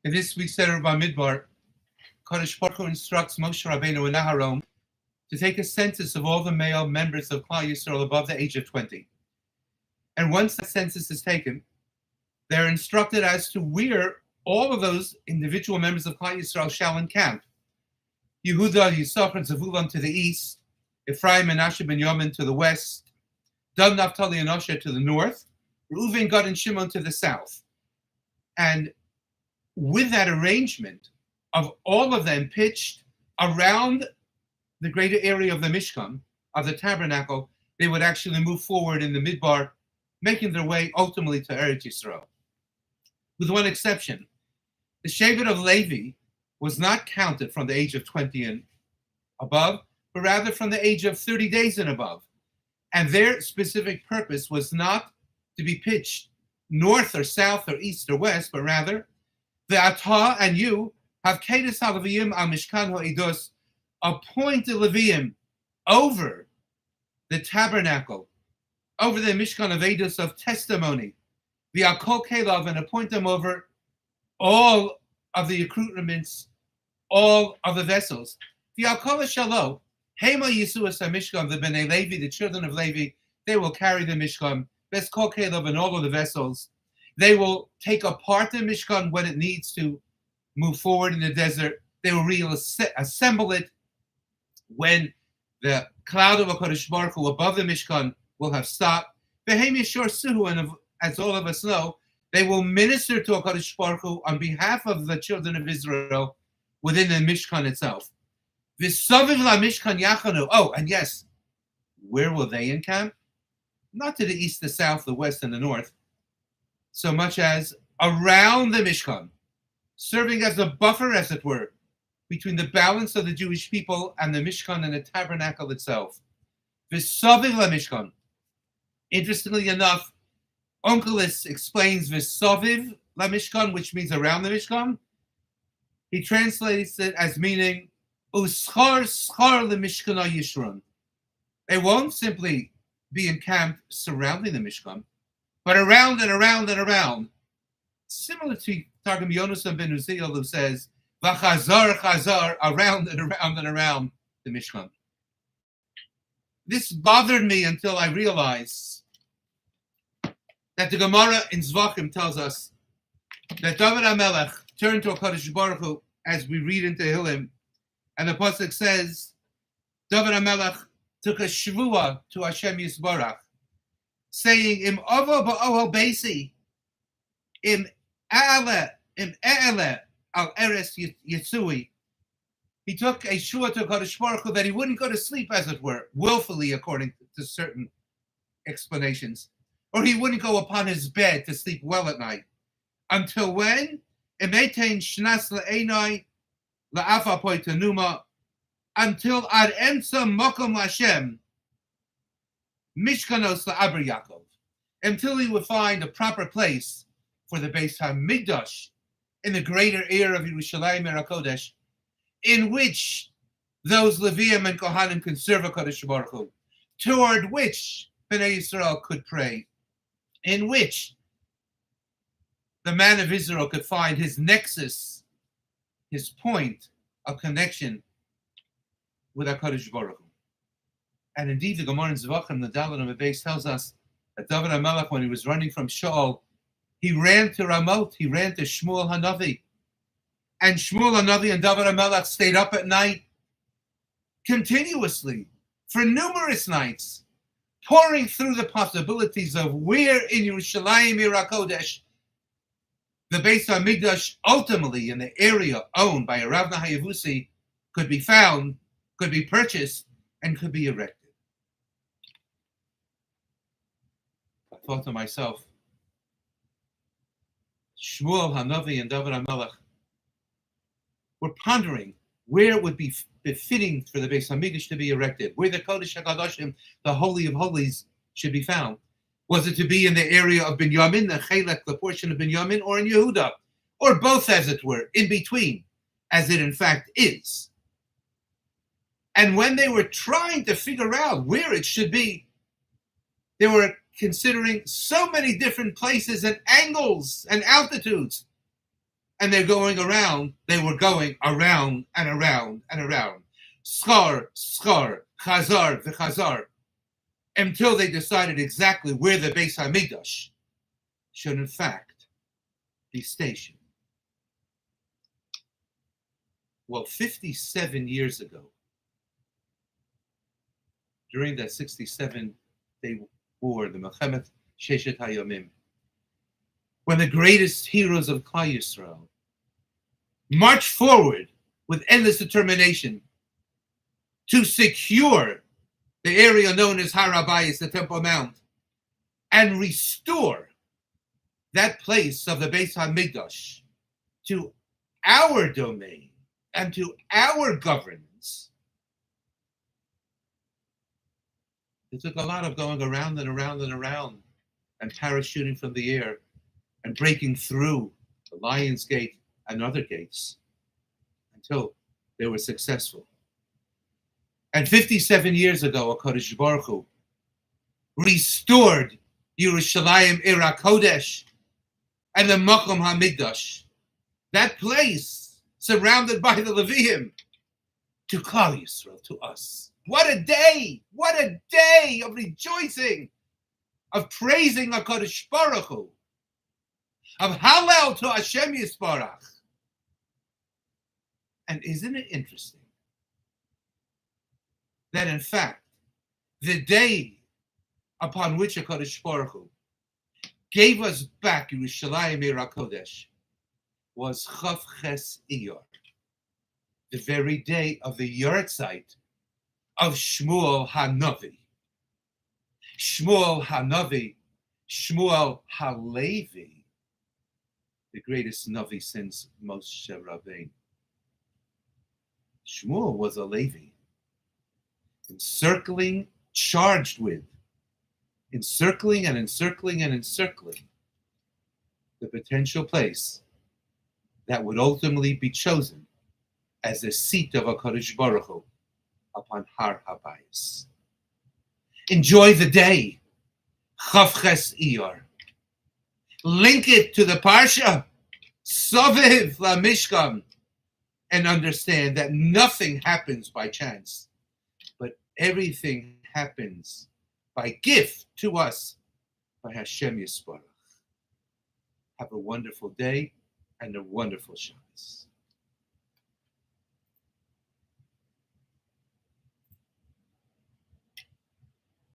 In this week's Parshas Bamidbar, Kadosh Baruch Hu instructs Moshe Rabbeinu and Aharon to take a census of all the male members of Klal Yisrael above the age of 20. And once the census is taken, they're instructed as to where all of those individual members of Klal Yisrael shall encamp. Yehuda, Yisachar, and Zevulun to the east, Ephraim, Menashe, Benjamin to the west, Dan, Naphtali, and Asher to the north, Reuven, Gad, and Shimon to the south. And with that arrangement of all of them pitched around the greater area of the Mishkan, of the tabernacle, they would actually move forward in the Midbar, making their way ultimately to Eretz Yisrael. With one exception, the Shevet of Levi was not counted from the age of 20 and above, but rather from the age of 30 days and above. And their specific purpose was not to be pitched north or south or east or west, but rather, the Atah and you have Kedes HaLeviim al Mishkan HaEdus, appoint the Leviim over the tabernacle, over the Mishkan of Edus of testimony, the Akol Kelav, and appoint them over all of the accoutrements, all of the vessels. The Akol Shalo, Hema Yisuas HaMishkan, the Bnei Levi, the children of Levi, they will carry the Mishkan, Ves Kol Kelav, and all of the vessels. They will take apart the Mishkan when it needs to move forward in the desert. They will reassemble it when the cloud of HaKadosh Baruch Hu above the Mishkan will have stopped. And as all of us know, they will minister to HaKadosh Baruch Hu on behalf of the children of Israel within the Mishkan itself. Oh, and yes, where will they encamp? Not to the east, the south, the west, and the north, so much as around the Mishkan, serving as a buffer, as it were, between the balance of the Jewish people and the Mishkan and the tabernacle itself. V'saviv laMishkan. Interestingly enough, Onkelos explains V'saviv laMishkan, which means around the Mishkan. He translates it as meaning Uschar schar leMishkan yishrun. They won't simply be encamped surrounding the Mishkan, but around and around and around. Similar to Targum Yonasan ben Uziel, who says, V'chazar chazar, around and around and around the Mishkan. This bothered me until I realized that the Gemara in Zvachim tells us that David HaMelech turned to HaKadosh Baruch Hu as we read into Tehillim, and the pasuk says, David HaMelech took a shvua to Hashem Yisbarach, saying, Im ovo ba'oho beisi, im e'ele al eres yitzui. He took a shvua to HaKadosh Baruch Hu that he wouldn't go to sleep, as it were, willfully, according to certain explanations, or he wouldn't go upon his bed to sleep well at night. Until when? Emetein shnas le'enai la'afa poitanuma, until ad emsa mokom Hashem, Mishkanos la'aber Yaakov, until he would find a proper place for the Beis HaMikdash in the greater area of Yerushalayim and HaKodesh, in which those Leviim and Kohanim could serve HaKadosh Baruch Hu, toward which Bnei Yisrael could pray, in which the man of Israel could find his nexus, his point of connection with HaKadosh Baruch Hu. And indeed, the Gemara in Zvachim, the Dalet of the base, tells us that David HaMelech, when he was running from Shaul, he ran to Ramot, he ran to Shmuel HaNavi. And Shmuel HaNavi and David HaMelech stayed up at night continuously for numerous nights, pouring through the possibilities of where in Yerushalayim HaKodesh the Beis HaMikdash, ultimately in the area owned by Rav Nahayavusi, could be found, could be purchased, and could be erected. I thought to myself, Shmuel HaNavi and David HaMelech were pondering where it would be befitting for the Beis HaMikdash to be erected, where the Kodesh HaKadoshim, the Holy of Holies, should be found. Was it to be in the area of Binyamin, the Chelek, the portion of Binyamin, or in Yehuda, or both, as it were, in between, as it in fact is? And when they were trying to figure out where it should be, they were considering so many different places and angles and altitudes and they're going around. They were going around and around and around. Schar, Chazar, v'Chazar, until they decided exactly where the Beis HaMikdash should in fact be stationed. Well, 57 years ago, during that 67-day war, the Melchemet Sheshet HaYomim, when the greatest heroes of Klal Yisrael marched forward with endless determination to secure the area known as Har HaBayis, the Temple Mount, and restore that place of the Beis HaMikdash to our domain and to our governance. It took a lot of going around and around and around and parachuting from the air and breaking through the Lion's Gate and other gates until they were successful. And 57 years ago, HaKadosh Baruch Hu restored Yerushalayim Ira Kodesh and the Makom HaMikdash, that place surrounded by the Leviim, to Klal Yisrael, to us. What a day! What a day of rejoicing, of praising HaKadosh Baruch Hu, of Hallel to Hashem Yisbarach. And isn't it interesting that in fact, the day upon which HaKadosh Baruch Hu gave us back Yerushalayim Ira Kodesh was Chav Ches Iyar, the very day of the Yortzeit of Shmuel HaNavi. Shmuel HaNavi, Shmuel HaLevi, the greatest Navi since Moshe Rabbeinu. Shmuel was a Levi, encircling, charged with, encircling and encircling and encircling the potential place that would ultimately be chosen as the seat of HaKadosh Baruch Hu upon Har HaBayis. Enjoy the day, Chav Ches Iyar. Link it to the Parsha, Soviv La Mishkan, and understand that nothing happens by chance, but everything happens by gift to us by Hashem Yisbarach. Have a wonderful day and a wonderful Shabbos.